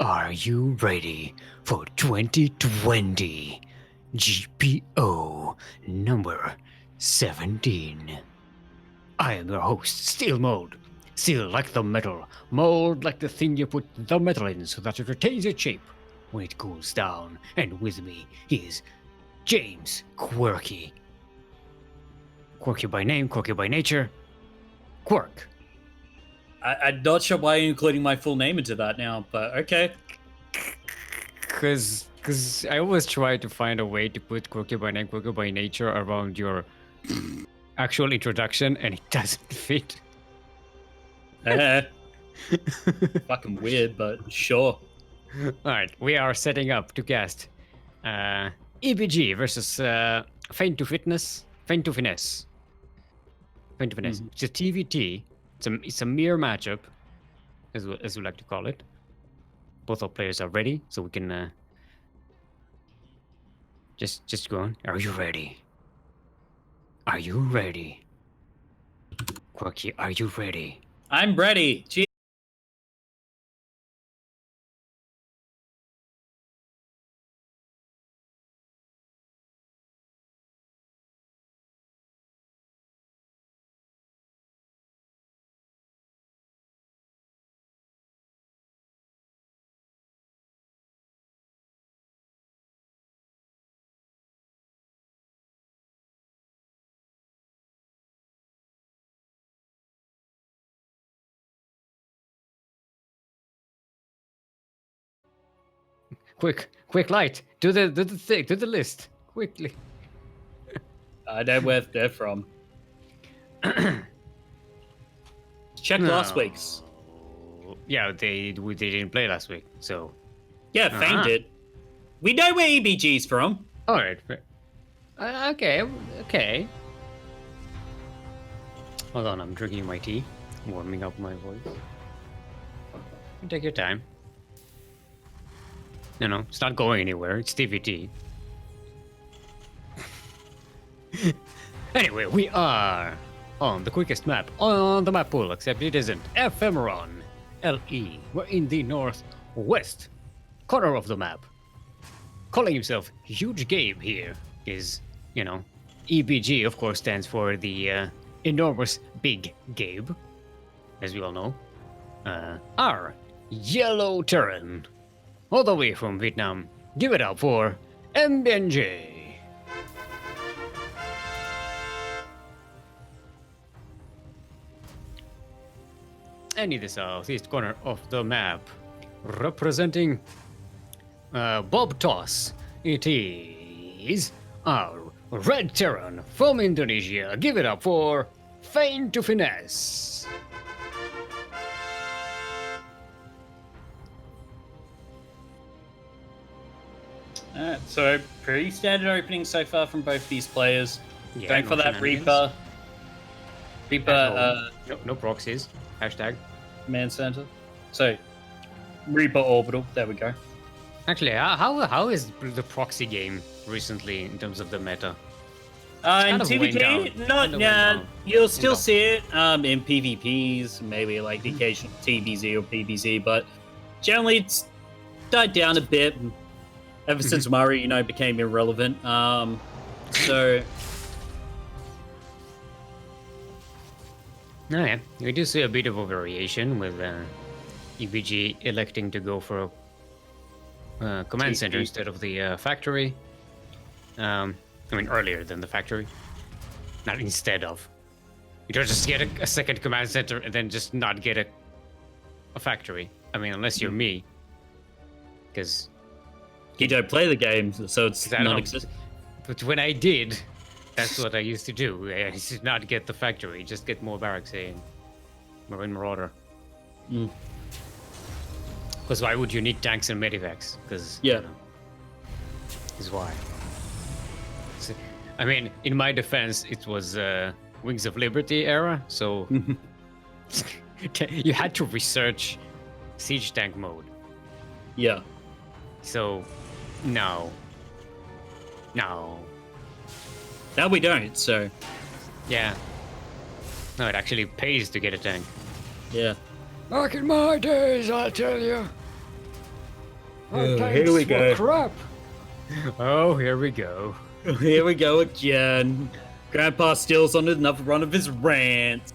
Are you ready for 2020 GPO number 17? I am your host, Steelmold. Steel like the metal, mold like the thing you put the metal in so that it retains its shape when it cools down. And with me is James Quirky. Quirky by name, quirky by nature, Quirk. I'm not sure why you're including my full name into that now, but okay. Because I always try to find a way to put quirky by name, quirky by nature around your actual introduction, and it doesn't fit. Fucking weird, but sure. Alright, we are setting up to cast EBG versus FanetoFiness. FanetoFiness. FanetoFiness. It's a TvT. It's a mirror matchup, as we like to call it. Both our players are ready, so we can just go on. Are you ready? Are you ready? Quirky, are you ready? I'm ready. Quick light. Do the thing, do the list. Quickly. I know where they're from. Check last week's. Yeah, they didn't play last week, so. Yeah, Fane did. We know where EBG's from. Alright. Okay. Hold on, I'm drinking my tea. Warming up my voice. Take your time. No, it's not going anywhere. It's TvT. Anyway, we are on the quickest map on the map pool, except it isn't. Ephemeron LE. We're in the northwest corner of the map. Calling himself Huge Gabe here is, EBG, of course, stands for the enormous Big Gabe, as we all know. R. Yellow Terran. All the way from Vietnam. Give it up for EmBánGiày. And in the southeast corner of the map, representing Bob Toss, it is our Red Terran from Indonesia. Give it up for FanetoFiness. Alright, so pretty standard opening so far from both these players. Yeah, Going no for that Reaper. No proxies. Hashtag. Command Center. So, Reaper Orbital, there we go. Actually, how is the proxy game recently in terms of the meta? In TvT, you'll still see it in PvPs, maybe like the occasional TvZ or PvZ, but generally it's died down a bit ever since Mario, became irrelevant. So... Oh yeah, we do see a bit of a variation with EBG electing to go for a command center instead of the factory. Earlier than the factory. Not instead of. You don't just get a second command center and then just not get a factory. Unless you're me. Because... You don't play the game, so it's non-existent. But when I did... That's what I used to do. I used to not get the factory, just get more barracks in Marine Marauder. Because why would you need tanks and medivacs? Because is why. So, in my defense, it was Wings of Liberty era, so you had to research siege tank mode. Yeah. So, no. Now we don't, so... Yeah. No, it actually pays to get a tank. Yeah. Back in my days, I'll tell you. Here we go. Crap. Oh, here we go. Here we go again. Grandpa Steel's on another run of his rant.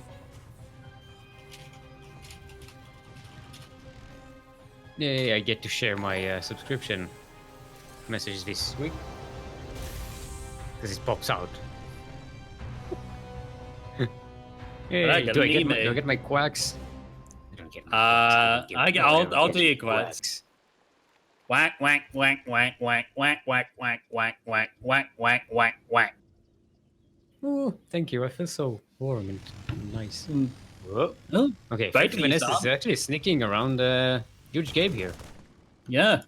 Yay, I get to share my subscription message this week. Because it pops out. Yay, do I get my quacks? I don't get my quacks. I'll do your quacks. Whack, whack, whack, whack, whack, whack, whack, whack, whack, whack, whack, whack, whack, whack. Oh, thank you. I feel so warm and nice. Oh, okay, FanetoFiness is actually sneaking around huge game here. Yeah.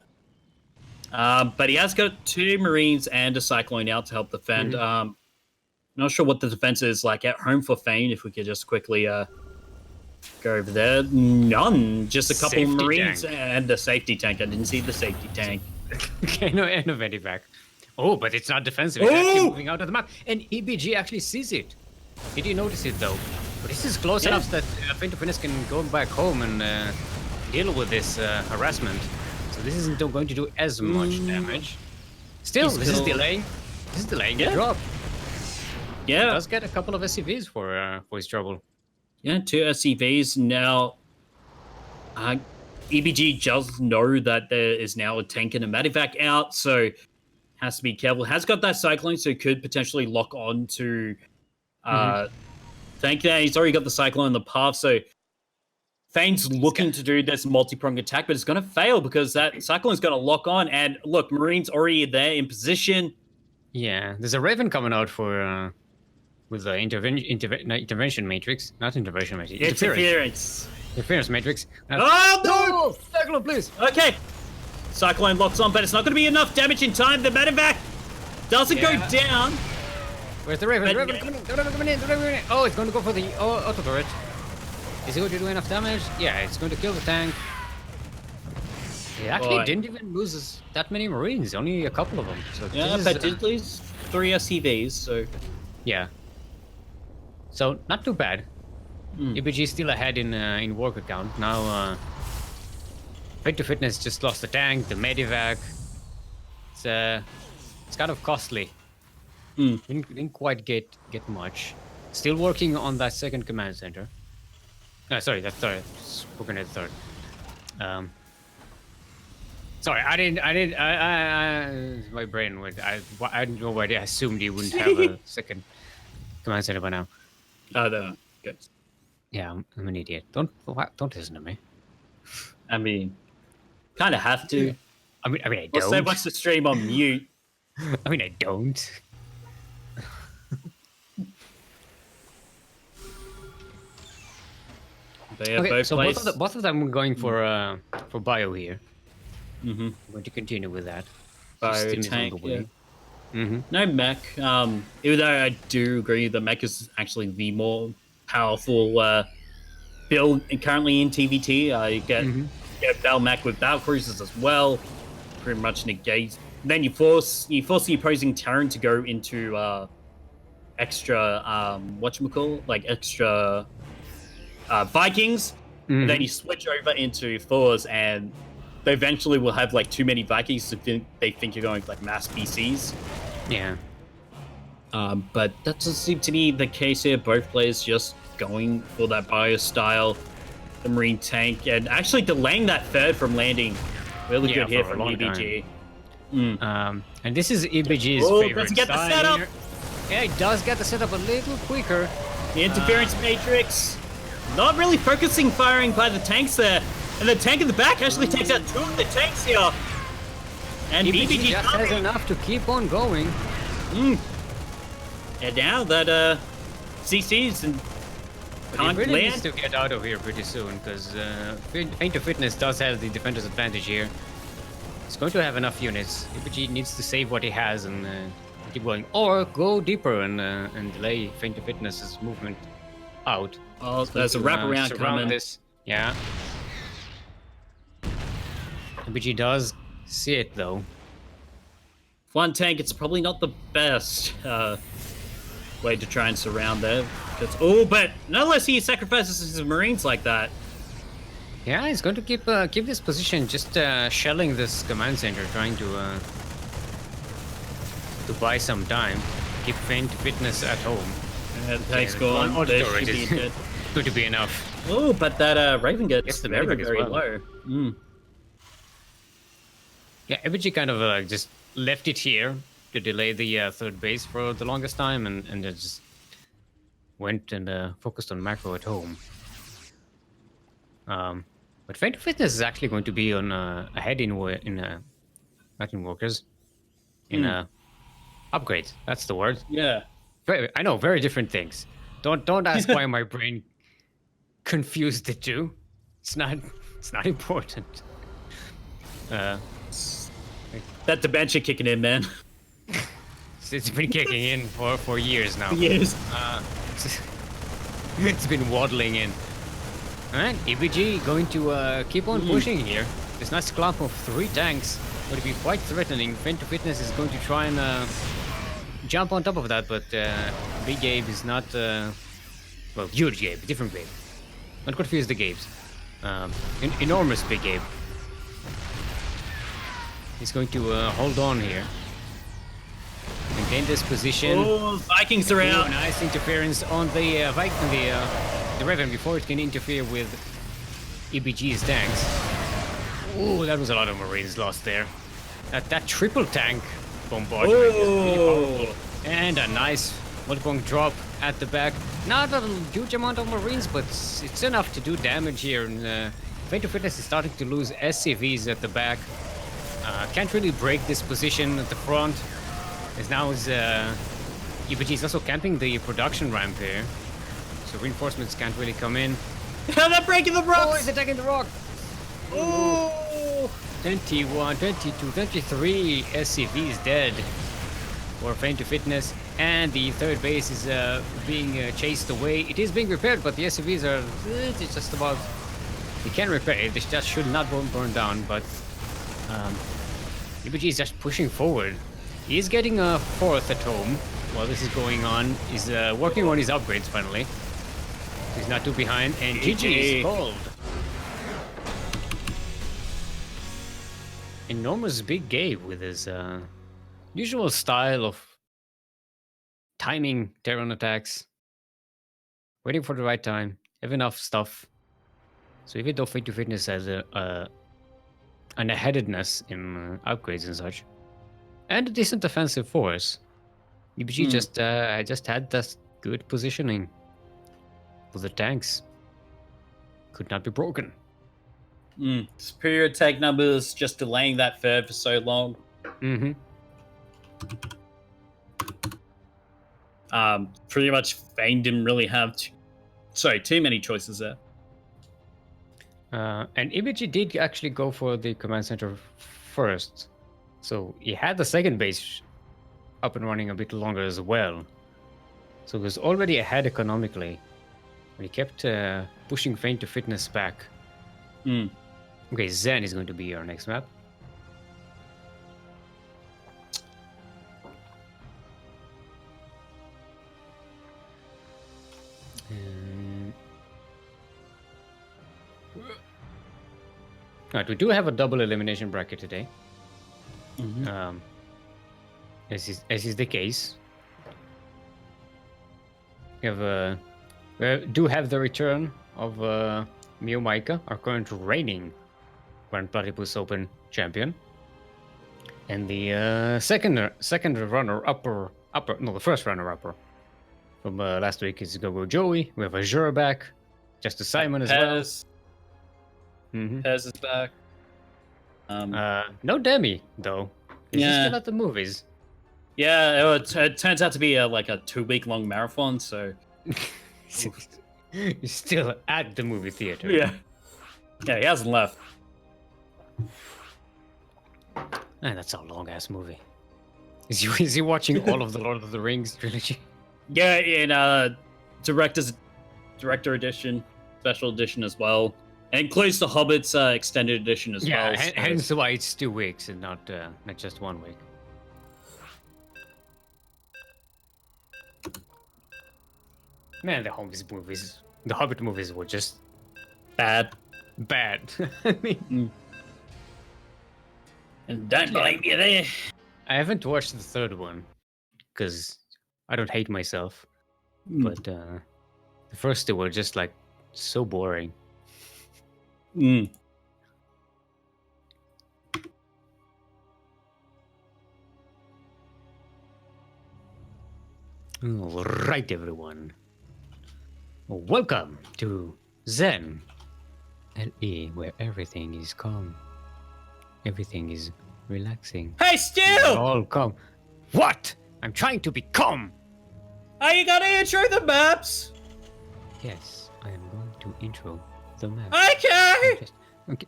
But he has got 2 Marines and a Cyclone out to help defend. Not sure what the defense is like at home for Fane. If we could just quickly go over there. None. Just a couple Safety Marines tank. and a safety tank. I didn't see the safety tank. Okay, no Medivac. Oh, but it's not defensive. It's actually moving out of the map. And EBG actually sees it. He didn't notice it, though. But this is close enough that FanetoFiness can go back home and deal with this harassment. So this isn't going to do as much damage. Still, this is delaying. This is delaying the drop. Yeah. He does get a couple of SCVs for his trouble. Yeah, 2 SCVs. Now, EBG does know that there is now a tank and a Medivac out, so has to be careful. Has got that Cyclone, so could potentially lock on to tank there. He's already got the Cyclone in the path, so Fane's looking to do this multi-pronged attack, but it's going to fail because that Cyclone's going to lock on. And look, Marine's already there in position. Yeah, there's a Raven coming out for with the intervention matrix, not intervention matrix. Interference matrix. Oh no! Cyclone, please. Okay, Cyclone locks on, but it's not going to be enough damage in time. The Medivac doesn't go down. Where's the Raven? The Raven coming in. The Raven coming in. The Raven coming in. Oh, it's going to go for the auto turret. Is it going to do enough damage? Yeah, it's going to kill the tank. It actually didn't even lose that many Marines, only a couple of them. So yeah, but did lose 3 SCVs, so... Yeah. So, not too bad. EBG is still ahead in worker count. Now, FanetoFiness just lost the tank, the Medivac. It's kind of costly. Didn't quite get much. Still working on that second command center. Sorry, that's third. Spoken at third. Sorry, I didn't. My brain went. I don't know why I assumed you wouldn't have a second command center by now. Oh, no. Good. Yeah, I'm an idiot. Don't listen to me. I mean, kind of have to. I mean, I don't. Also, watch the stream on mute. I mean, I don't. Okay, so both of them are going for bio here. I'm going to continue with that. Bio tank, yeah. No mech. Even though I do agree that mech is actually the more powerful build currently in TvT. You get battle mech with battle cruisers as well. Pretty much negate. Then you force the opposing Terran to go into extra extra Vikings. And then you switch over into Thors, and they eventually will have like too many Vikings to they think you're going like mass BCs. Yeah. But that doesn't seem to be the case here. Both players just going for that bio style, the Marine tank, and actually delaying that third from landing. Really good here from EBG. And this is EBG's favorite doesn't get the setup. Here. Yeah, it does get the setup a little quicker. The interference matrix, not really focusing firing by the tanks there. And the tank in the back actually takes out 2 of the tanks here. And EBG just has enough to keep on going. And now that CC's and can't really land. Needs to get out of here pretty soon, because FanetoFiness does have the defender's advantage here. He's going to have enough units. EBG needs to save what he has and keep going, or go deeper and delay FanetoFiness's movement out. Oh, there's a wraparound coming. This. Yeah. EBG does see it though. One tank, it's probably not the best way to try and surround there. But nonetheless, he sacrifices his Marines like that. Yeah, he's going to keep this position, just shelling this command center, trying to buy some time, keep FanetoFiness at home. Thanks, going. This should be good. Good to be enough. Oh, but that Raven gets the very, Raven very as well. low. Mm. Yeah, EmBánGiày kind of just left it here to delay the third base for the longest time, and then just went and focused on macro at home. But FanetoFiness is actually going to be on ahead in Latin workers in upgrades. That's the word. Yeah. I know, very different things. Don't ask why my brain confused the two. It's not important. That dementia kicking in, man. It's been kicking in for years now. Years. It's been waddling in. Alright, EmBánGiày going to keep on pushing here. This nice clump of 3 tanks would be quite threatening. FanetoFiness is going to try and jump on top of that, but Big Gabe is not... well, huge Gabe, different Gabe. Don't confuse the Gabes. Enormous Big Gabe. He's going to hold on here. Maintain this position. Oh, Vikings are out. Nice interference on the the Raven before it can interfere with EmBánGiay's tanks. Oh, that was a lot of Marines lost there. That triple tank bombardment is really powerful. And a nice multi-point drop at the back. Not a huge amount of Marines, but it's enough to do damage here. And FanetoFiness is starting to lose SCVs at the back. Can't really break this position at the front. As now EmBánGiay is also camping the production ramp here. So reinforcements can't really come in. They're breaking the rocks! Oh, he's attacking the rock! Oh! 21, 22, 23 SCVs dead for FanetoFiness. And the third base is being chased away. It is being repaired, but the SCVs are just about... They can repair it. They just should not burn down, but... EmBánGiay is just pushing forward. He is getting a 4th at home while this is going on. He's working on his upgrades finally. He's not too behind, and GG is called. Enormous Big Gabe with his usual style of timing Terran attacks, waiting for the right time, have enough stuff. So even though FanetoFiness has an aheadedness in upgrades and such, and a decent defensive force, EmBánGiay just had that good positioning for the tanks. Could not be broken. Superior attack numbers, just delaying that third for so long. Pretty much Fane didn't really have too many choices there. And EmBánGiay did actually go for the command center first. So he had the second base up and running a bit longer as well. So he was already ahead economically. But he kept pushing FanetoFiness back. Okay, Zen is going to be our next map. Alright, we do have a double elimination bracket today. As is the case. We do have the return of Mio-Maika, our current reigning Grand Platypus Open champion, and the the first runner-upper from last week is Gogo Joey. We have Azure back, Justice Simon as well. Pez is back. No Demi though. He's still at the movies. Yeah, it turns out to be like a 2-week-long marathon, so... He's still at the movie theater. Yeah, he hasn't left. Man, that's a long-ass movie. Is he watching all of the Lord of the Rings trilogy? Yeah, in director edition, special edition as well. It includes the Hobbit's extended edition as well. Yeah, hence why it's 2 weeks and not just 1 week. Man, the Hobbit movies were just bad. bad. I mean, And don't blame you there. I haven't watched the third one because I don't hate myself, but the first two were just like so boring. All right, everyone. Welcome to Zen LE, where everything is calm. Everything is relaxing. Hey, We're Stu! all calm. What? I'm trying to be calm. Are you gonna intro the maps? Yes, I am going to intro the map. Okay! Okay.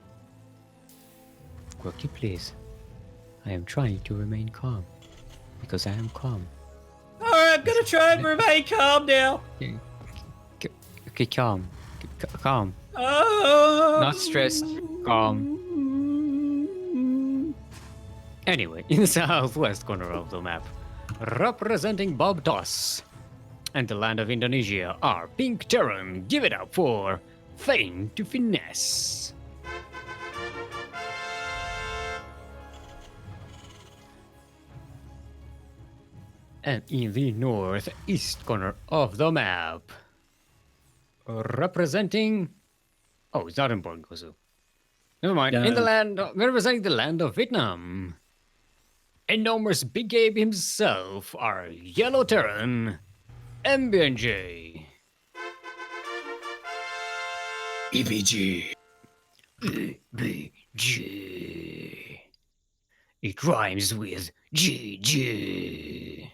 Quirky, please. I am trying to remain calm. Because I am calm. Alright, I'm gonna try and remain calm now. Okay, calm. Calm. Oh. Not stressed. Calm. Anyway, in the southwest corner of the map, representing Bob Doss and the land of Indonesia are Pink Terran. Give it up for FanetoFiness. And in the northeast corner of the map, representing... Oh, it's not in EmBánGiày. Never mind. In the land, representing the land of Vietnam, enormous Big Abe himself, our Yellow Terran, EmBánGiày. EBG. EBG. It rhymes with GG.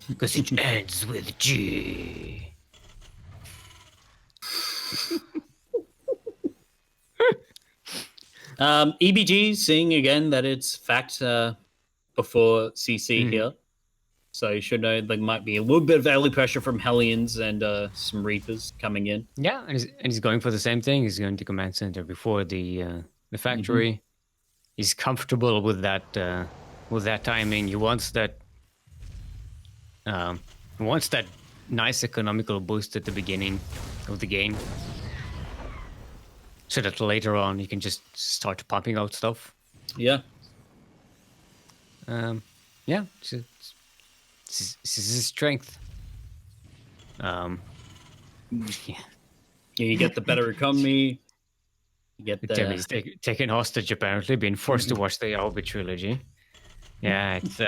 Because it ends with G. EBG seeing again that it's fact before CC here. So you should know there might be a little bit of early pressure from Hellions and some Reapers coming in. Yeah, and he's going for the same thing. He's going to command center before the factory. He's comfortable with that timing. He wants that nice economical boost at the beginning of the game, so that later on you can just start pumping out stuff. Yeah. Yeah. This is his strength. Yeah. You get the better economy. You get the... He's taken hostage, apparently, being forced to watch the Hobbit trilogy. Yeah, it's...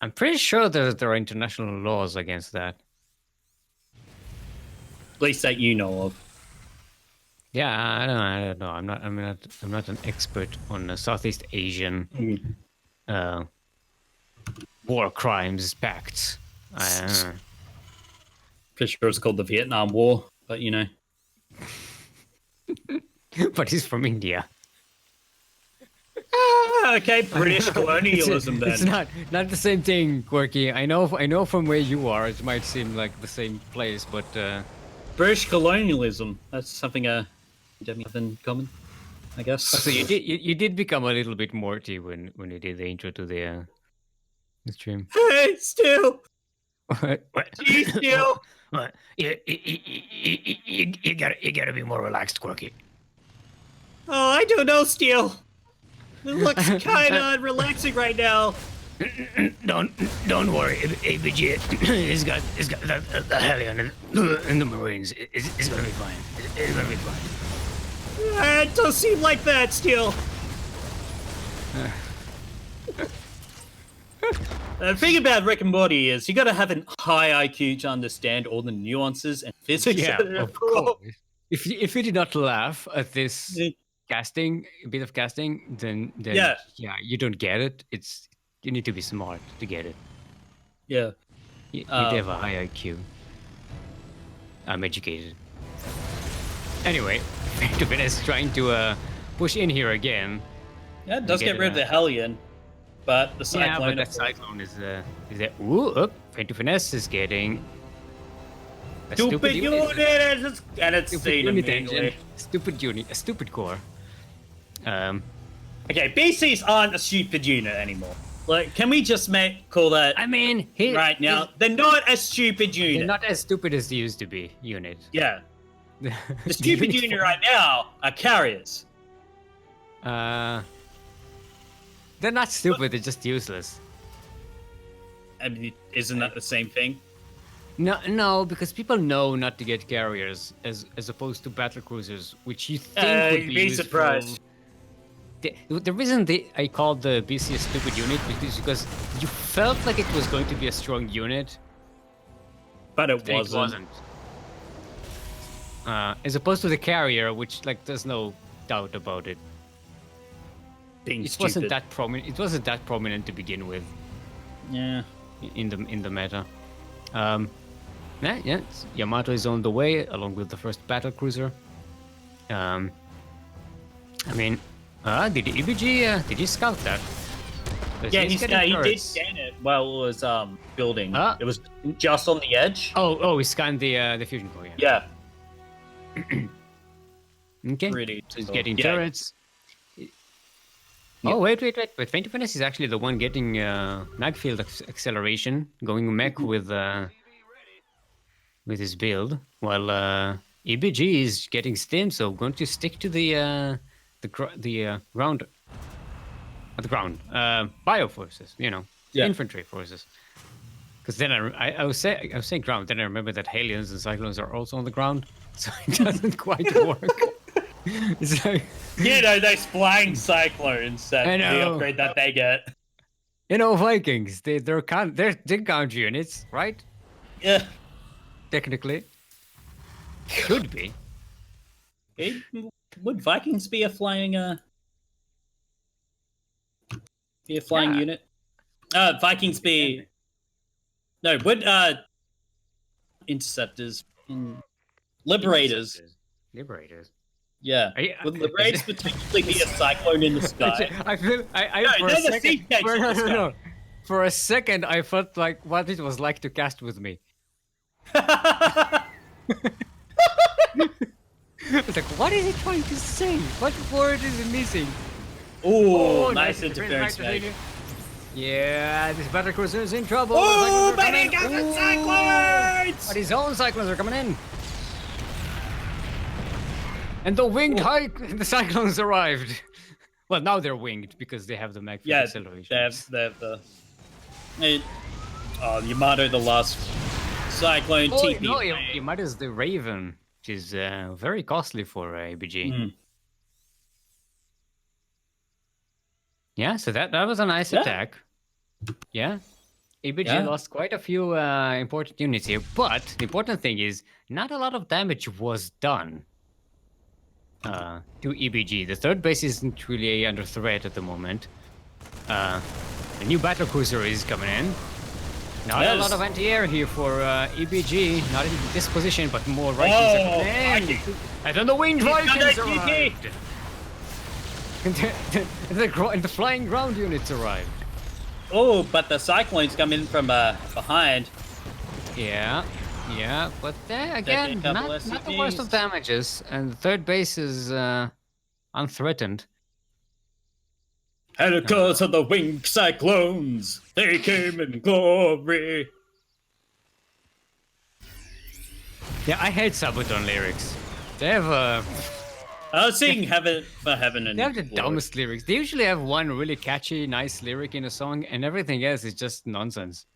I'm pretty sure there are international laws against that. At least that you know of. Yeah, I don't know. I'm not an expert on Southeast Asian war crimes pacts. Pretty sure it's called the Vietnam War, but you know. But he's from India. Okay, British colonialism then. It's not the same thing, Quirky. I know from where you are, it might seem like the same place, but British colonialism. That's something don't have in common, I guess. So you did become a little bit Morty when you did the intro to the stream. Hey, Stu! What? Gee, Stu! What? You gotta be more relaxed, Quirky. Oh, I don't know, Stu. It looks kind of relaxing right now. Don't worry, ABG. He's got the Hellion in the Marines. It's gonna be fine. It's gonna be fine. It does seem like that, Stu. The thing about Rick and Morty is you gotta have a high IQ to understand all the nuances and physics. Yeah, of course. If you did not laugh at this bit of casting, then yeah, you don't get it. You need to be smart to get it. Yeah. You need to have a high IQ. I'm educated. Anyway, FanetoFiness is trying to push in here again. Yeah, it does get rid of the Hellion, but the Cyclone... Yeah, but that Cyclone is there. Ooh, FanetoFiness is getting... a stupid unit! And it's seen immediately. Stupid unit, a stupid core. Okay, BCs aren't a stupid unit anymore. Like, can we just call that? I mean, right now, they're not a stupid unit. They're not as stupid as they used to be. Unit. Yeah, The stupid unit right now are carriers. They're not stupid. They're just useless. I mean, isn't that the same thing? No, because people know not to get carriers as opposed to battle cruisers, which you think would be useful. Surprised. The reason I called the BC a stupid unit is because you felt like it was going to be a strong unit, But it then wasn't. as opposed to the carrier, which like there's no doubt about it. Being It stupid. wasn't that prominent. It wasn't that prominent to begin with Yeah. in the meta. Yeah, Yamato is on the way along with the first battle cruiser. I mean, did EBG did he scout that? Yeah, he did scan it while it was building. It was just on the edge. Oh, he scanned the fusion core. Yeah. Okay. Pretty So he's cool. getting Yeah. turrets. Oh wait! FanetoFiness is actually the one getting mag field acceleration, going mech with his build, while EBG is getting stim. So going to stick to the ground. The ground, bio forces, infantry forces. Because then I was saying ground. Then I remember that Halions and Cyclones are also on the ground, so it doesn't quite work. It's like, those flying cyclones that the upgrade that they get. Vikings. They're count units, right? Yeah. Technically, should be. Would Vikings be a flying unit? Vikings be would interceptors liberators. Yeah. Would liberators potentially be a cyclone in the sky? For a second I felt like what it was like to cast with me. It's like, what is he trying to say? What word is he missing? Oh, nice interference, mate. Yeah, this battle cruiser is in trouble. Oh, but he got the cyclones! But his own cyclones are coming in. And the winged the cyclones arrived. Well, now they're winged because they have the mag field acceleration. They have the. Yamato, the last cyclone TP. No, Yamato is the Raven, which is very costly for ABG. Yeah, so that was a nice attack. Yeah. ABG lost quite a few important units here, but the important thing is not a lot of damage was done to EBG. The third base isn't really under threat at the moment. The new battle cruiser is coming in. Not a lot of anti-air here for EBG, not in this position, but more Vikings. And then the winged Vikings arrived. And the flying ground units arrived. Oh, but the cyclones come in from behind. Yeah, but again, not the worst of damages, and the third base is unthreatened. And because of the winged cyclones, they came in glory. Yeah, I hate Sabaton lyrics. They have I was seeing Heaven and they have the Glory. dumbest lyrics. They usually have one really catchy, nice lyric in a song, and everything else is just nonsense.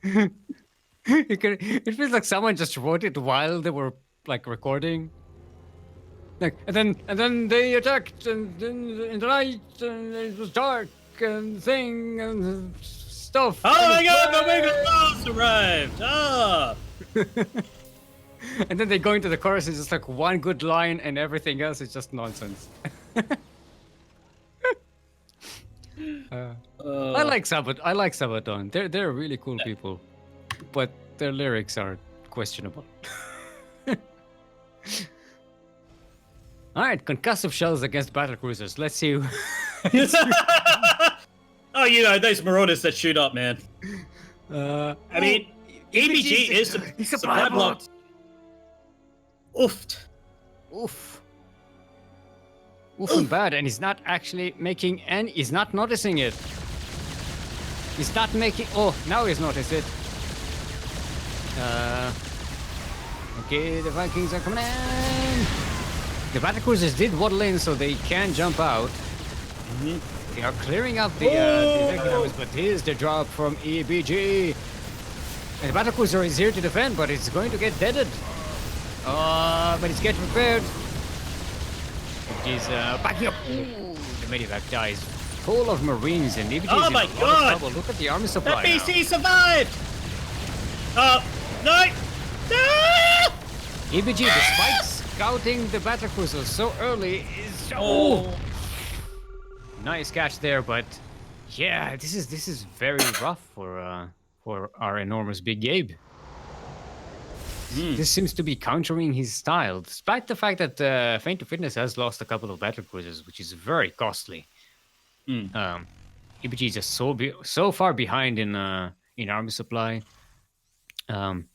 It feels like someone just wrote it while they were like recording. Like, and then they attacked, and then in the night, and it was dark, and stuff. Oh my god, the winged wolves arrived! Ah! And then they go into the chorus, it's just like one good line, and everything else is just nonsense. I like Sabaton. They're really cool people, but their lyrics are questionable. All right, concussive shells against battle cruisers. Let's see. Oh, those marauders that shoot up, man. I mean, EBG is supply blocked. Oof and bad, and he's not actually making any. He's not noticing it. He's not making. Oh, now he's noticed it. Okay, the Vikings are coming in. The battlecruisers did waddle in, so they can jump out. They are clearing up the regulars, but here's the drop from EBG. And the battlecruiser is here to defend, but it's going to get deaded. But it's getting prepared. He's backing up. Ooh, the medivac dies. Full of marines, and EBG is in a lot of trouble. Look at the army supply. That BC survived! No! No! EBG, despite scouting the battlecruiser so early, is nice catch there, but yeah, this is very rough for our enormous big Gabe. This seems to be countering his style, despite the fact that FanetoFiness has lost a couple of battlecruisers, which is very costly. EBG is just so far behind in army supply, and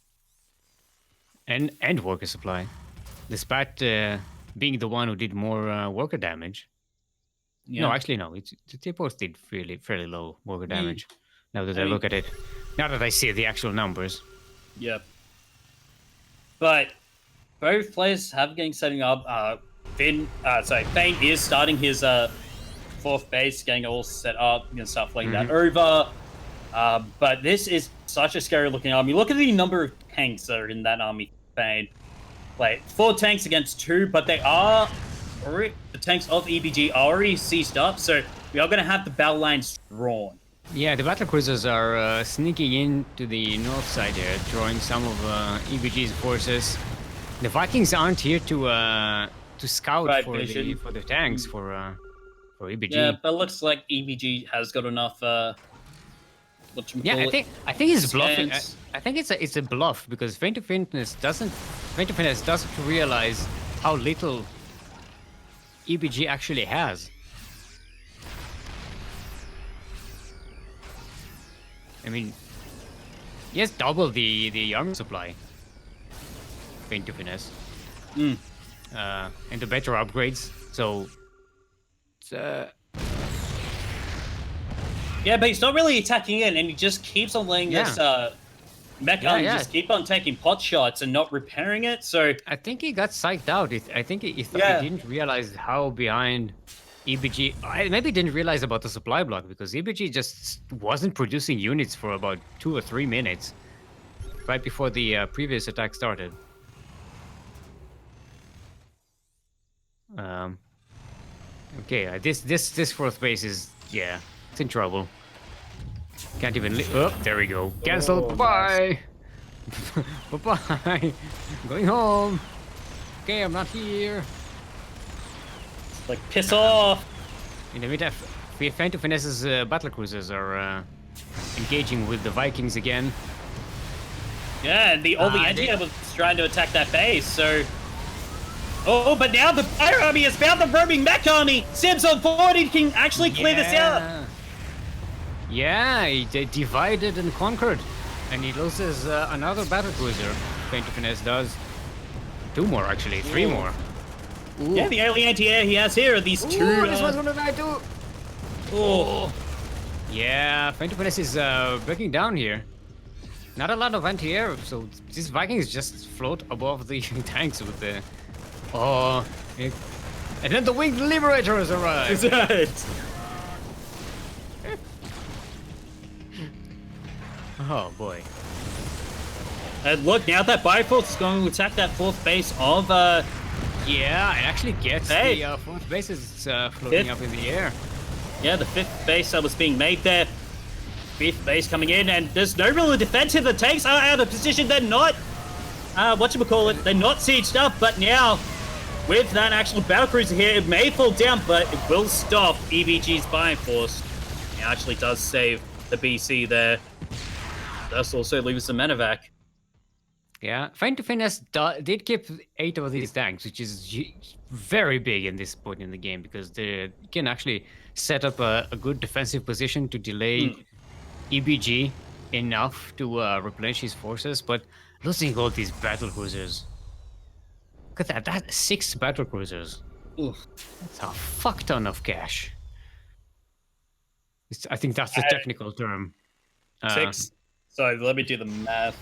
worker supply, despite being the one who did more worker damage. Yeah. No, actually, no. They both did fairly low worker damage. Now that I look at it, now that I see the actual numbers. Yep. But both players have getting setting up. Fane is starting his fourth base, getting all set up and stuff like that over. But this is such a scary looking army. Look at the number of tanks that are in that army, Fane. Like 4 tanks against 2, but they are the tanks of EBG are already seized up, so we are going to have the battle lines drawn. Yeah, the battlecruisers are sneaking into the north side here, drawing some of EBG's forces. The Vikings aren't here to scout for the tanks for EBG. Yeah, but it looks like EBG has got enough. I think he's bluffing. I think it's a bluff because FanetoFiness doesn't realize how little EBG actually has. I mean, he has double the army supply. FanetoFiness. And the better upgrades. So yeah, but he's not really attacking in, and he just keeps on letting this mech just keep on taking pot shots and not repairing it. So I think he got psyched out. I think he thought he didn't realize how behind EBG. Maybe didn't realize about the supply block because EBG just wasn't producing units for about 2 or 3 minutes right before the previous attack started. Okay, this fourth base is it's in trouble. Can't even oh, there we go. Cancel. Bye. Bye. Going home. Okay, I'm not here. Like piss off. In the meantime, FanetoFiness's battlecruisers are engaging with the Vikings again. Yeah, and the anti-air was trying to attack that base, so. Oh, but now the fire army has found the roaming mech army! Sims on forward, he can actually clear this out! Yeah, he divided and conquered. And he loses another battlecruiser. FanetoFiness does. 2 more, actually. 3 more. Ooh. Yeah, the only anti-air he has here are these 2. This one's gonna die too! Oh. Yeah, FanetoFiness is breaking down here. Not a lot of anti-air, so these Vikings just float above the tanks with the... Oh, and then the winged liberators arrive. Right. Oh boy. And look, now that Bifrost is going to attack that 4th base of yeah, it actually gets the 4th base is floating up in the air. Yeah, the 5th base that was being made there. 5th base coming in, and there's no real defensive. The tanks are out of position. They're not whatchamacallit, they're not sieged up, but now with that actual battlecruiser here, it may fall down, but it will stop EBG's buying force. It actually does save the BC there. Does also leave some medevac. Yeah, FanetoFiness did keep 8 of these tanks, which is very big in this point in the game because they can actually set up a good defensive position to delay EBG enough to replenish his forces, but losing all these battlecruisers. Look at that, that's 6 battlecruisers. Oof, that's a fuck ton of cash. I think that's the technical term. 6. Sorry, let me do the math.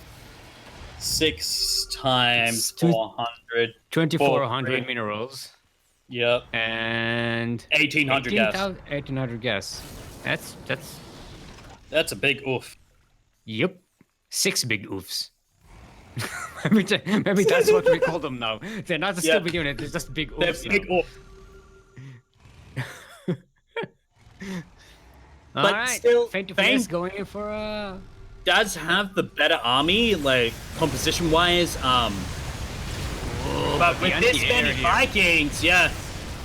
6 times Two- 400. 2,400 minerals. Yep. And 1,800 gas. 1,800 gas. That's a big oof. Yep. 6 big oofs. maybe that's what we call them now. They're not a stupid unit, they're just big oofs. They're big oof. Alright, still, FanetoFiness going in for does have the better army, like composition wise. But with this many Vikings, yeah.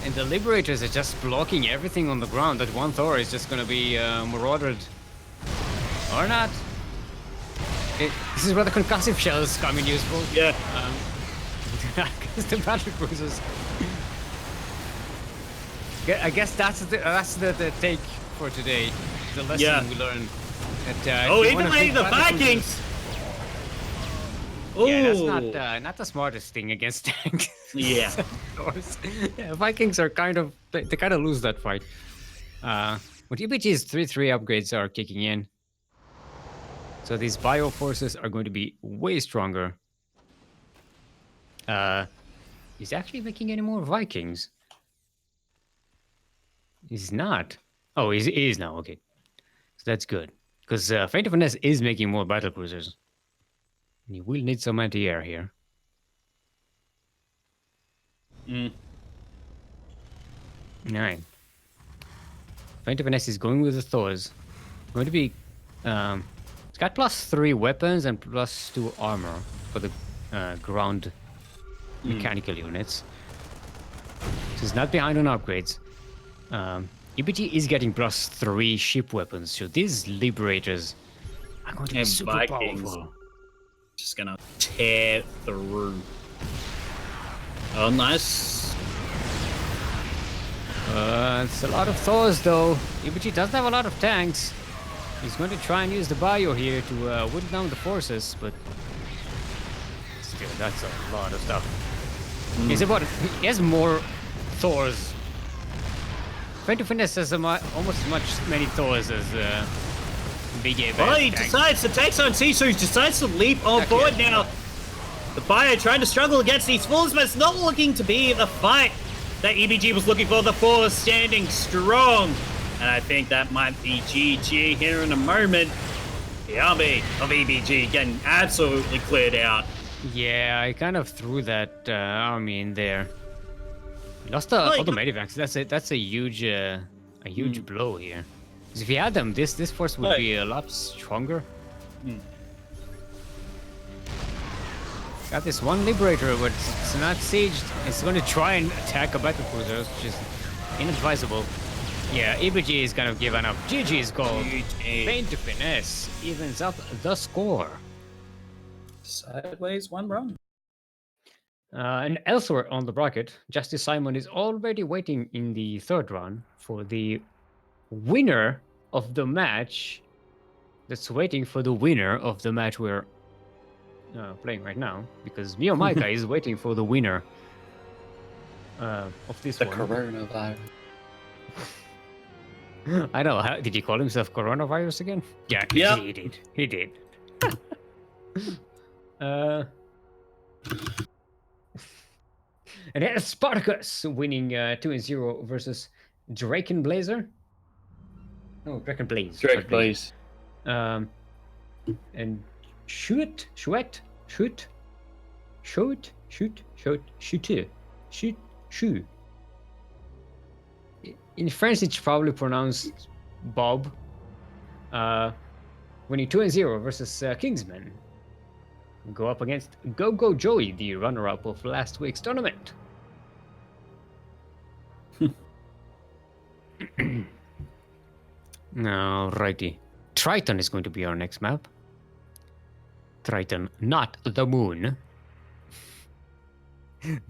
And the Liberators are just blocking everything on the ground. That one Thor is just gonna be marauded. Or not. This is where the concussive shells come in useful. Yeah. Because the battle cruisers. I guess that's the take for today. The lesson we learned. That, even the Vikings! Yeah, that's not the smartest thing against tanks. Yeah. Yeah, Vikings are kind of they kind of lose that fight. When EBG's 3/3 upgrades are kicking in, so these bio forces are going to be way stronger. He's actually making any more Vikings. He's not. Oh, he is now. Okay, so that's good because FanetoFiness is making more battle cruisers. You will need some anti-air here. Alright. FanetoFiness is going with the Thors. Going to be... it's got +3 weapons and +2 armor for the ground mechanical units. So it's not behind on upgrades. EBG is getting +3 ship weapons, so these Liberators are going to be super Vikings. powerful. Just gonna tear through. Oh, nice. It's a lot of Thors, though. EBG doesn't have a lot of tanks. He's going to try and use the bio here to whittle down the forces, but still, that's a lot of stuff. He has more Thors. FanetoFiness has almost as much many Thors as Big A. Oh, he decides to take on Sisu. He decides to leap on board now. The Bio trying to struggle against these fools, but it's not looking to be the fight that EBG was looking for. The Force standing strong. And I think that might be GG here in a moment. The army of EBG getting absolutely cleared out. Yeah, I kind of threw that army in there. Lost all the medivacs. That's a huge blow here. Because if you had them, this force would be a lot stronger. Got this one Liberator, but it's not sieged. It's going to try and attack a battle cruiser, which is inadvisable. Yeah, EBG is kind of given up. GG's goal. FanetoFiness evens up the score. Sideways, 1 run. And elsewhere on the bracket, Justice Simon is already waiting in the 3rd round for the winner of the match. That's waiting for the winner of the match we're playing right now, because Mio-Maika is waiting for the winner of this one. The coronavirus. I know. Did he call himself coronavirus again? Yeah, he did. He did. And here's Spartacus winning 2-0 versus Drakenblazer. No, Drakenblaze. Drakenblaze. And shoot. In French, it's probably pronounced Bob. Winning 2-0 versus Kingsman. Go up against Go Joey, the runner-up of last week's tournament. Alrighty. Triton is going to be our next map. Triton, not the moon.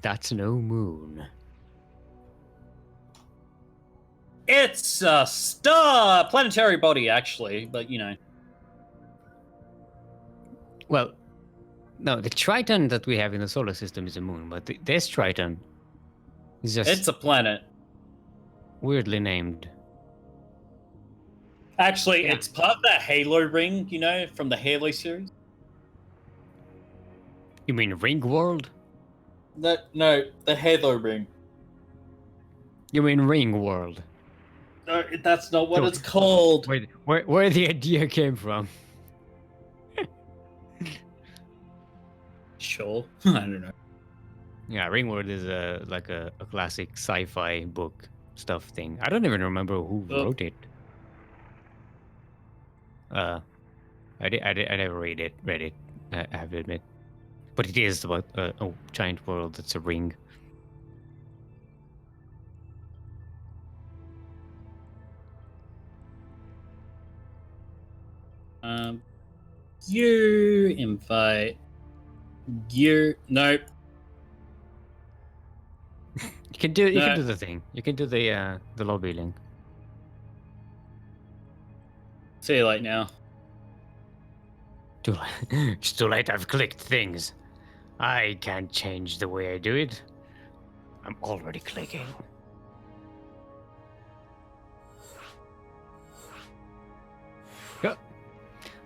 That's no moon. It's a star planetary body, actually, but you know. Well, no, the Triton that we have in the solar system is a moon, but this Triton is just... It's a planet. Weirdly named. Actually, it's part of that Halo ring, you know, from the Halo series. You mean Ring World? No, the Halo ring. You mean Ring World? No, that's not what So- it's called. Wait, where the idea came from? Sure. I don't know. Yeah, Ring World is like a classic sci-fi book stuff thing. I don't even remember who Oh. wrote it. I never read it. I have to admit, but it is about a giant world that's a ring. You invite. Nope. You can do No. the thing. You can do the lobby link. See you late now. Too late. It's too late. I've clicked things. I can't change the way I do it. I'm already clicking. Yeah.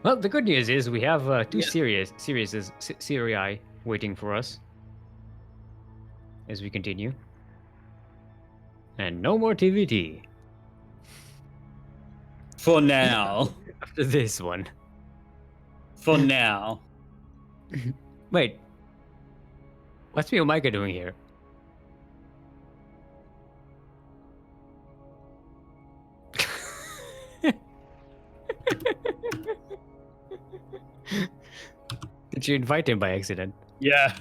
Well, the good news is we have two series waiting for us as we continue. And no more TvT For now. after this one. For now. Wait. What's me and Micah doing here? Did you invite him by accident? Yeah.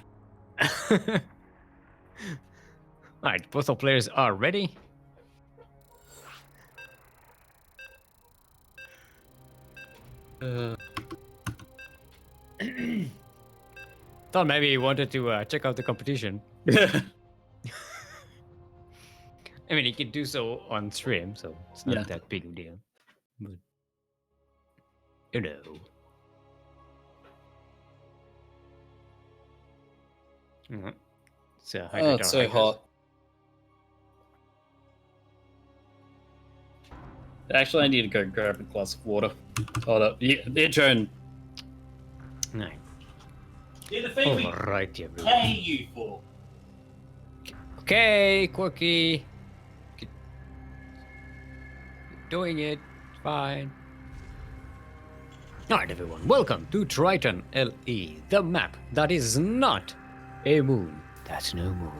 Alright, both our players are ready. Thought maybe he wanted to check out the competition. I mean, he can do so on stream, so it's not that big of a deal. But, you know. So, It's so hot. Actually, I need to go grab a glass of water. Hold up. Yeah, their turn. No. Yeah, the thing we Alright, everyone. pay you for. Okay, Quirky. Doing it. Fine. Alright, everyone. Welcome to Triton LE, the map that is not a moon. That's no moon.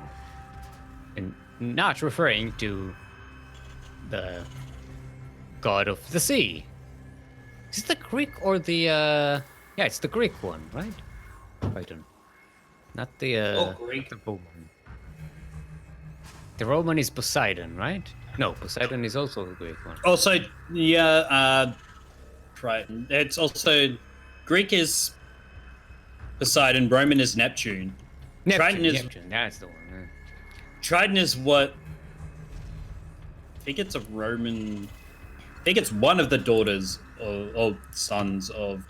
And not referring to the god of the sea. Is it the Greek or the yeah, it's the Greek one, right? Triton. Not the Greek. not the Roman. The Roman is Poseidon, right? No, Poseidon is also the Greek one. Also, yeah, Triton. It's also Greek is Poseidon, Roman is Neptune. Neptune, that's the one. Yeah. Triton is what I think it's a Roman. I think it's one of the daughters or sons of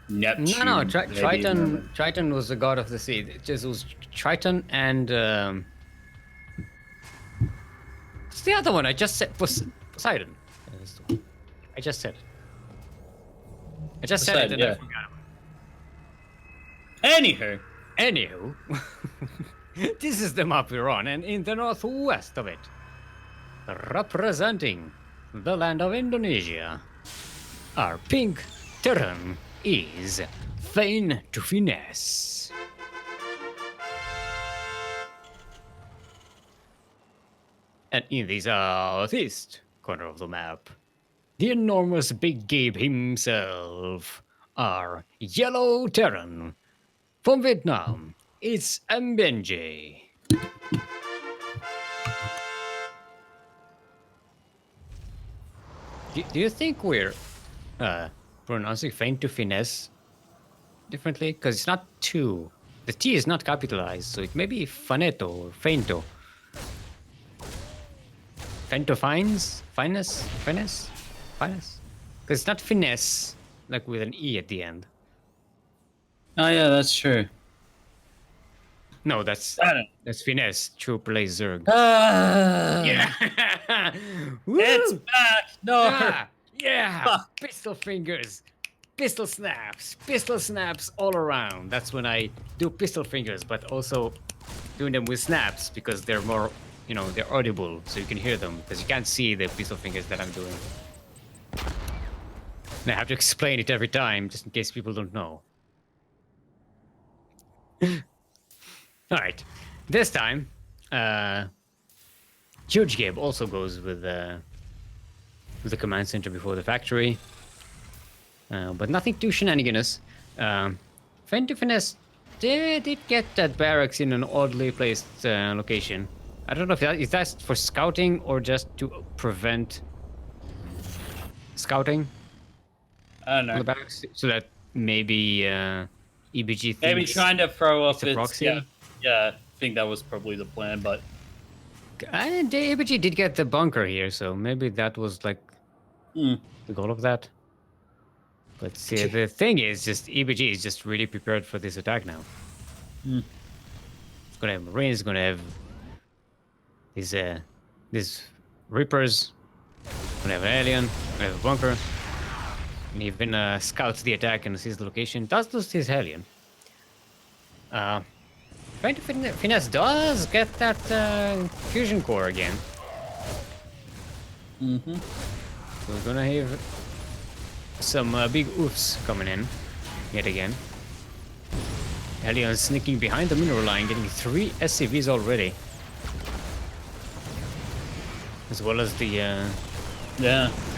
Neptune. No, Triton was the god of the sea. It just was Triton and what's the other one? I just said Poseidon. That's the one. I just said it. I just said it and I forgot about it. Anywho, this is the map we're on, and in the northwest of it, representing the land of Indonesia, our pink Terran is FanetoFiness. And in the southeast corner of the map, the enormous Big Gabe himself, our yellow Terran. From Vietnam, it's EmBánGiày. Do you think we're pronouncing FanetoFiness differently? Because it's not two. The T is not capitalized, so it may be Faneto or Fento. FanetoFiness? Finesse? Because it's not finesse, like with an E at the end. Oh yeah, that's true. No, that's finesse. True play Zerg. Yeah. Woo! It's back. No. Yeah. Fuck. Pistol fingers. pistol snaps all around. That's when I do pistol fingers, but also doing them with snaps because they're more, they're audible, so you can hear them because you can't see the pistol fingers that I'm doing. And I have to explain it every time just in case people don't know. All right, this time, Huge Gabe also goes with the command center before the factory, but nothing too shenaniganous. FanetoFiness did get that barracks in an oddly placed location. I don't know if that's for scouting or just to prevent scouting. I don't know. The barracks, so that maybe EBG thinks maybe trying to throw off its proxy. Yeah, I think that was probably the plan, but EBG did get the bunker here, so maybe that was like the goal of that. But see, the thing is, just EBG is just really prepared for this attack now. It's gonna have Marines, gonna have these Reapers, gonna have an alien, gonna have a bunker, and even scouts the attack and sees the location. Does lose his alien. FanetoFiness does get that fusion core again. So we're gonna have some big oofs coming in yet again. Alien sneaking behind the mineral line, getting 3 SCVs already. As well as the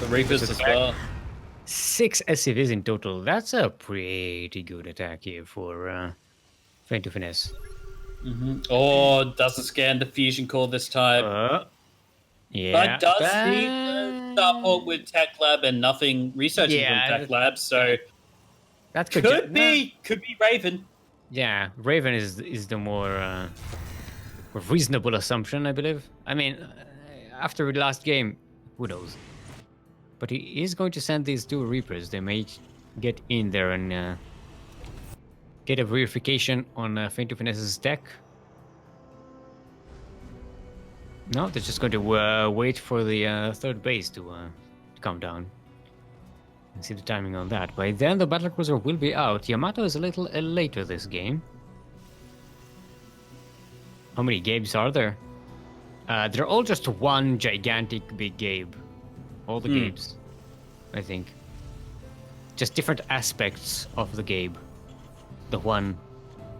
Reapers as well. 6 SCVs in total. That's a pretty good attack here for FanetoFiness. Oh, doesn't scan the fusion core this time. Yeah. But does the support with Tech Lab and nothing researching from Tech Lab, so that could be Raven. Yeah, Raven is the more reasonable assumption, I believe. I mean, after the last game, who knows? But he is going to send these 2 Reapers. They may get in there and get a verification on FanetoFiness's deck. No, they're just going to wait for the 3rd base to come down. And see the timing on that. By then, the battlecruiser will be out. Yamato is a little later this game. How many Gabes are there? They're all just one gigantic big Gabe. All the Gabes, I think. Just different aspects of the Gabe. The one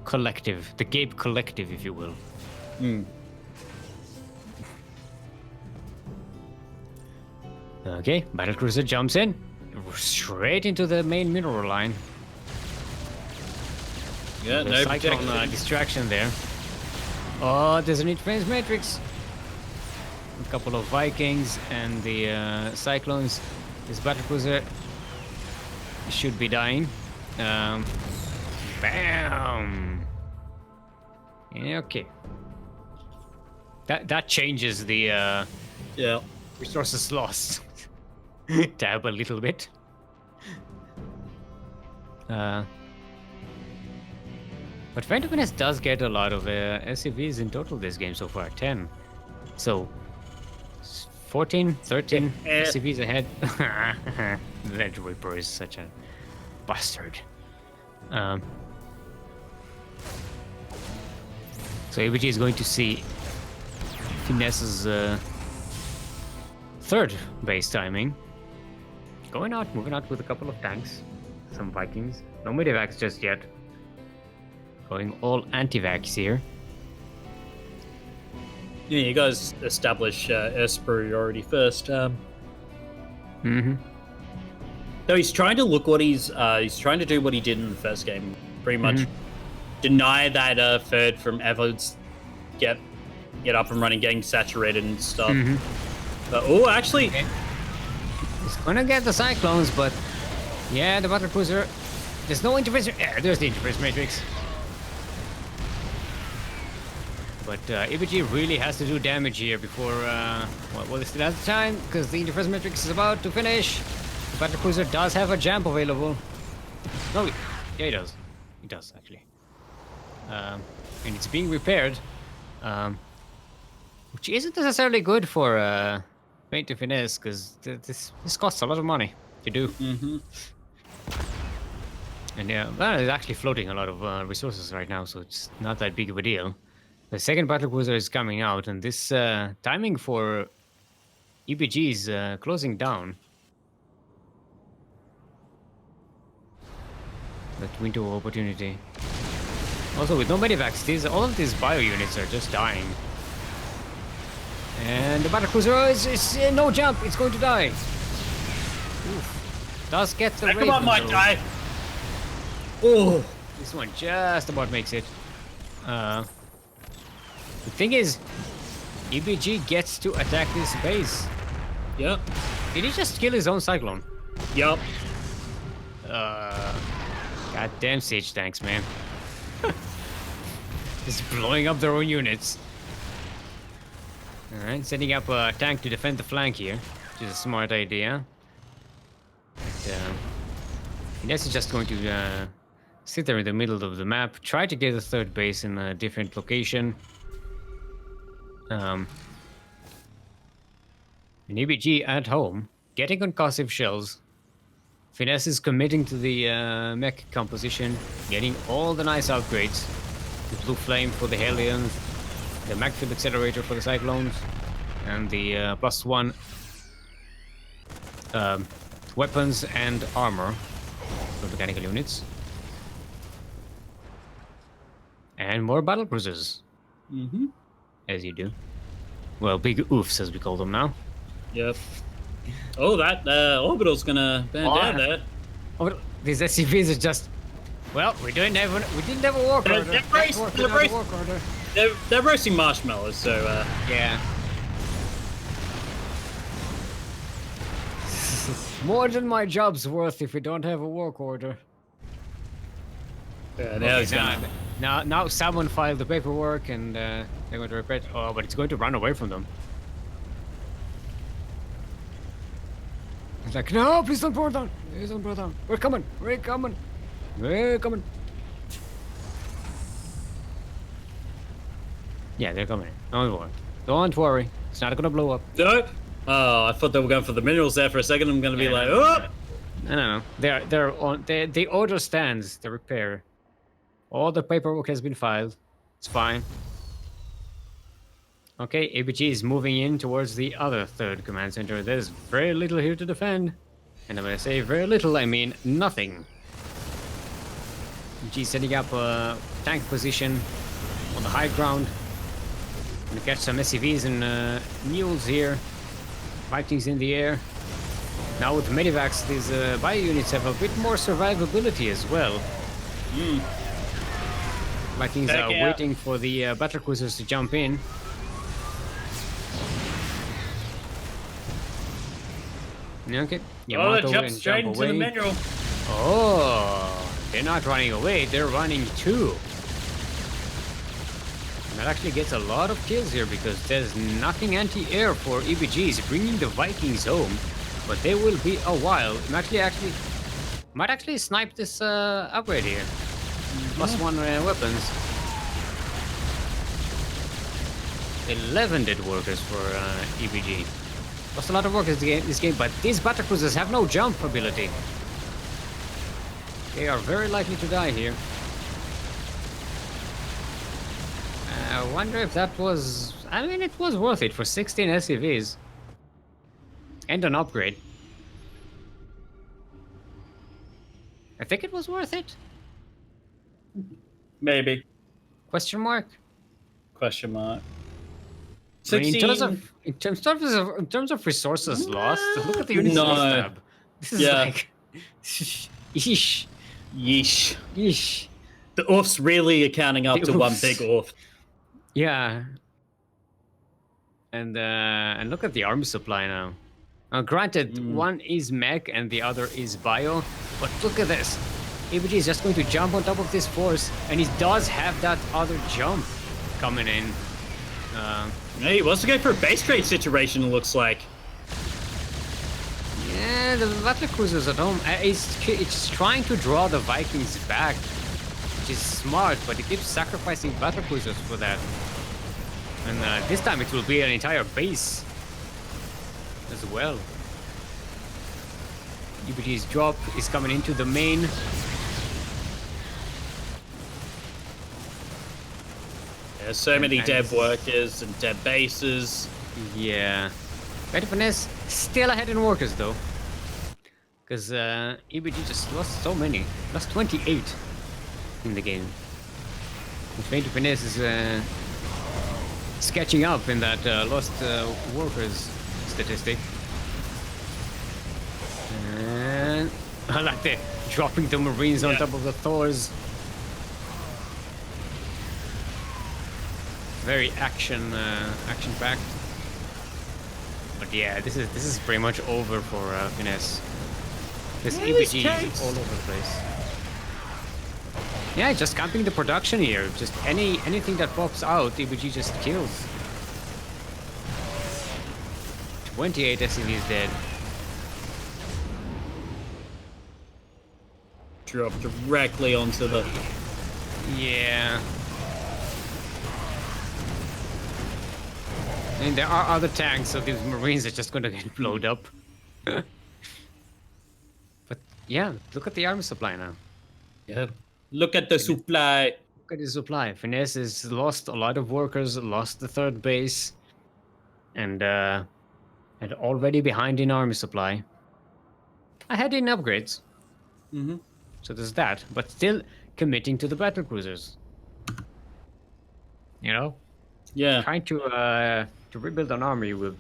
collective. The Gabe collective, if you will. Okay, battlecruiser jumps in. Straight into the main mineral line. Yeah, the no cyclone distraction there. Oh, there's an interference matrix. A couple of Vikings and the Cyclones. This battlecruiser should be dying. Bam! Yeah, okay. That changes the resources lost tab a little bit. But FanetoFiness does get a lot of SCVs in total this game so far, 10. So 14, 13 SCVs ahead. That Reaper is such a bastard. So ABG is going to see Finesse's 3rd base timing. Moving out with a couple of tanks, some Vikings. No medivacs just yet. Going all anti-vax here. Yeah, you guys establish air superiority first. So he's trying to look what he's trying to do what he did in the first game. Pretty much deny that third from Evans, get up and running, getting saturated and stuff. Oh, actually, he's gonna get the Cyclones, but yeah, the battlecruiser. There's no interface. There's the interface matrix. But EBG really has to do damage here before, well, it's still has time, because the interface matrix is about to finish. The battlecruiser does have a jump available. No, yeah, he does. He does, actually. And it's being repaired, which isn't necessarily good for FanetoFiness, because this costs a lot of money to do. And yeah, well, it's actually floating a lot of resources right now, so it's not that big of a deal. The second battlecruiser is coming out, and this timing for EBG is closing down. That window of opportunity. Also, with no medivacs, all of these bio units are just dying. And the battlecruiser is no jump. It's going to die. Oof. Does get the Come on, might die. Oh, this one just about makes it. The thing is, EBG gets to attack this base. Yep. Did he just kill his own cyclone? Yep. Goddamn siege tanks, man. Just blowing up their own units. Alright, setting up a tank to defend the flank here, which is a smart idea. Finesse is just going to sit there in the middle of the map, try to get a third base in a different location. An EBG at home, getting concussive shells. Finesse is committing to the mech composition, getting all the nice upgrades. The Blue Flame for the Hellions, the Magfield Accelerator for the Cyclones, and the +1 weapons and armor for mechanical units. And more battlecruisers. Mm-hmm. As you do. Well, big oofs as we call them now. Yep. Oh, that orbital's gonna bend down there. Oh, these SCVs are just... Well, we didn't have a walk order. They're roasting marshmallows, so yeah. More than my job's worth if we don't have a work order. Yeah, now someone filed the paperwork and they're going to repair it. Oh, but it's going to run away from them. It's like, no, please don't pour down. Please don't pour down. We're coming. We're coming. We're coming. Yeah, they're coming. Don't worry. Don't worry. It's not gonna blow up. No. Oh, I thought they were going for the minerals there for a second. I'm gonna be like, oh. No. They're on. The order stands. The repair. All the paperwork has been filed. It's fine. Okay, ABG is moving in towards the other third command center. There's very little here to defend. And when I say very little, I mean nothing. ABG setting up a tank position on the high ground. Gonna catch some SCVs and mules here. Vikings in the air. Now with medivacs, these bio units have a bit more survivability as well. Vikings are waiting for the battlecruisers to jump in. Okay. Yamato jump straight into the mineral. Oh, they're not running away, they're running too. And that actually gets a lot of kills here because there's nothing anti-air for EBGs bringing the Vikings home. But they will be a while. Might actually snipe this upgrade here. +1 weapons. 11 dead workers for EBG. Lost a lot of work in this game, but these battlecruisers have no jump ability. They are very likely to die here. I wonder if that was... I mean, it was worth it for 16 SCVs. And an upgrade. I think it was worth it. Maybe. Question mark? Question mark. I mean, in terms of resources lost, look at the units tab. This is like... Yeesh. Yeesh. Yeesh. The oof's really accounting up to one big oof. Yeah. And look at the army supply now. Granted, one is mech and the other is bio, but look at this. ABG is just going to jump on top of this force, and he does have that other jump coming in. Hey, he wants to go for a base trade situation, it looks like. Yeah, the battlecruisers at home, it's trying to draw the Vikings back, which is smart, but it keeps sacrificing battlecruisers for that. And this time it will be an entire base as well. UBG's drop is coming into the main. There's so many dead workers and dead bases. Yeah. FanetoFiness still ahead in workers though. Because EBG just lost so many. Lost 28 in the game. And FanetoFiness is sketching up in that lost workers statistic. And I like the dropping the Marines on top of the Thors. Very action packed. But yeah, this is pretty much over for Finesse. This EBG is all over the place. Yeah, just camping the production here. Just anything that pops out, EBG just kills. 28 SCVs dead. Drop directly onto the... Yeah. I mean, there are other tanks, so these Marines are just gonna get blown up. But yeah, look at the armor supply now. Yeah. Look at the supply. Look at the supply. Finesse has lost a lot of workers, lost the third base, and already behind in army supply. Ahead in upgrades. Mm-hmm. So there's that, but still committing to the battle cruisers. You know? Yeah. Trying to rebuild an army with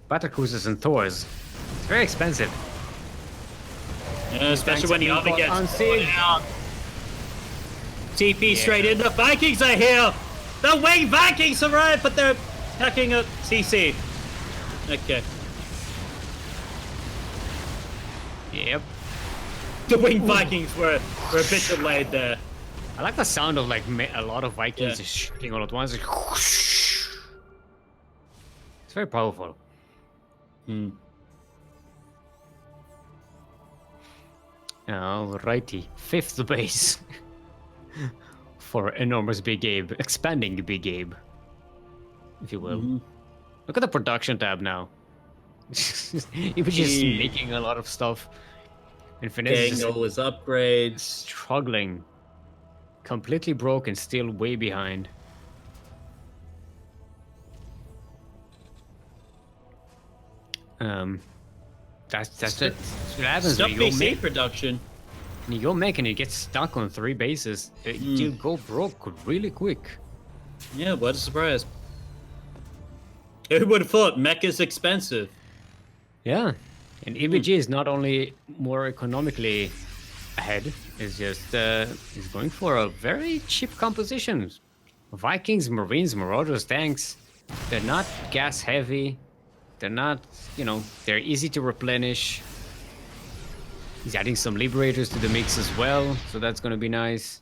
battle cruisers and Thors. It's very expensive. Yeah, especially when the army gets out. TP straight in. The Vikings are here. The Wing Vikings arrived, but they're attacking at CC. Okay. Yep. The Wing Vikings were a bit delayed there. I like the sound of like a lot of Vikings just shooting all at once. It's very powerful. Hmm. Alrighty, fifth base for enormous Big Abe, expanding Big Abe, if you will. Mm-hmm. Look at the production tab now. He was just making a lot of stuff. And Finesse is all his upgrades. Struggling. Completely broken, still way behind. That's what happens Stop when you go BC production. When you go make and you get stuck on 3 bases, you go broke really quick. Yeah, what a surprise. Who would have thought mech is expensive? Yeah, and EBG is not only more economically ahead, it's just is going for a very cheap composition. Vikings, Marines, Marauders, tanks, they're not gas heavy. They're not, they're easy to replenish. He's adding some Liberators to the mix as well, so that's going to be nice.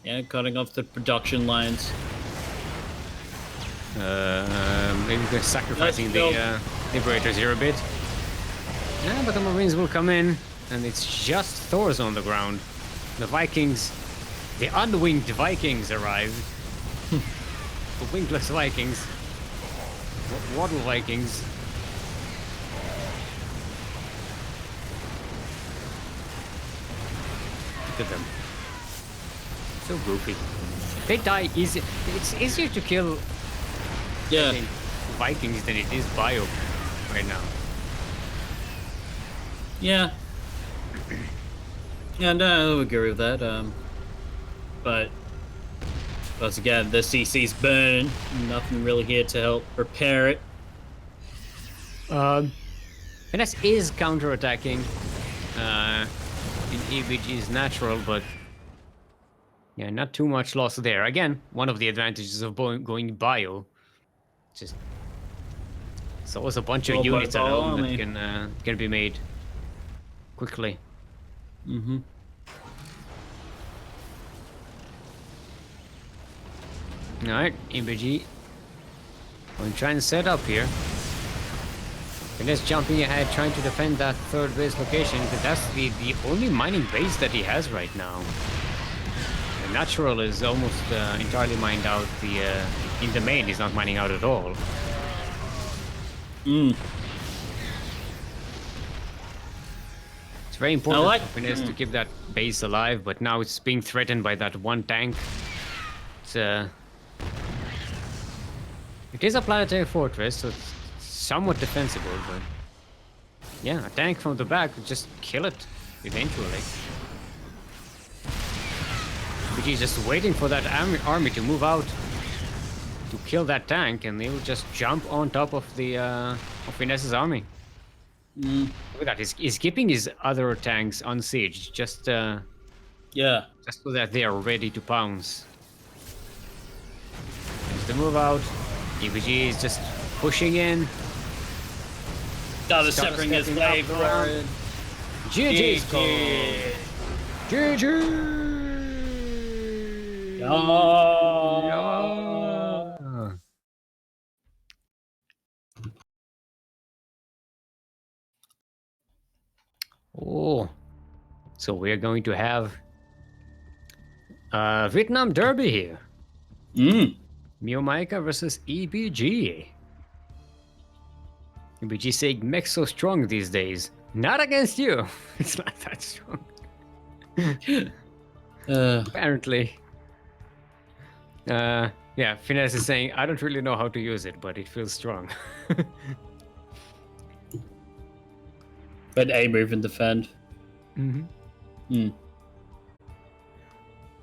Yeah, cutting off the production lines. Maybe we're sacrificing the Liberators here a bit. Yeah, but the Marines will come in, and it's just Thors on the ground. The Vikings, the unwinged Vikings arrived. The wingless Vikings. Waddle Vikings. Look at them. So goofy. They die easy. It's easier to kill Vikings than it is Bio right now. Yeah. Yeah, no, I agree with that. But once again, the CC's burning. Nothing really here to help repair it. Finesse is counter-attacking in EBG's natural, but yeah, not too much loss there. Again, one of the advantages of going bio. Just it's always a bunch of units at home that can be made quickly. Mm-hmm. Alright, EBG. I'm trying to set up here. Finesse jumping ahead, trying to defend that third base location, because that's the only mining base that he has right now. The natural is almost entirely mined out. In the main, he's not mining out at all. It's very important for Finesse to keep that base alive, but now it's being threatened by that one tank. it is a planetary fortress, so it's somewhat defensible, but yeah, a tank from the back would just kill it eventually. But he's just waiting for that army to move out to kill that tank, and they will just jump on top of the of Finesse's army. Look at that, he's keeping his other tanks on siege, just so that they are ready to pounce. There's the move out. TvT is just pushing in. Data severing his way forward. GG's GG! Oh, so we're going to have Vietnam Derby here. Miomaika versus EmBánGiày. EmBánGiày saying mech's so strong these days. Not against you. It's not that strong. Apparently. Yeah, Finesse is saying, I don't really know how to use it, but it feels strong. But A move and defend.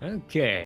Okay.